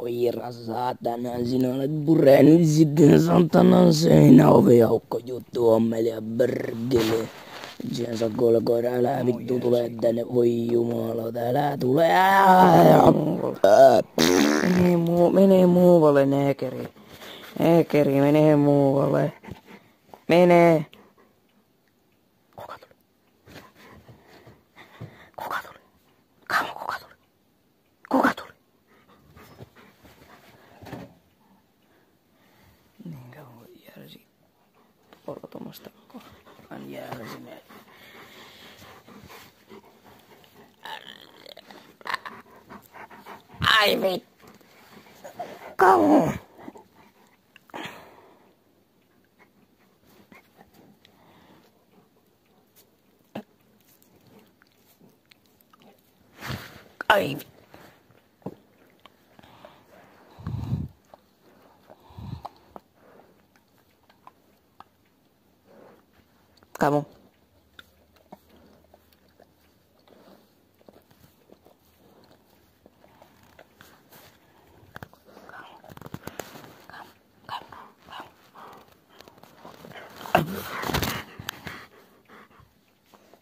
koira saatana, sinä olet purenut sitten saatanan seinäoviaukko juttu ommelia perkele. Siihen Sakolle koira, älä vittu tule tänne, voi jumala, älä tule. Mene muualle, neekeri. Neekeri, mene muualle. Mene. Kuka tuli? Kuka tuli? Kamo, kuka tuli? Kuka tuli? Niin kauan järsi porotomasta kohtaan järsineen. Ai vittu. Kauan. Ai. Kamu.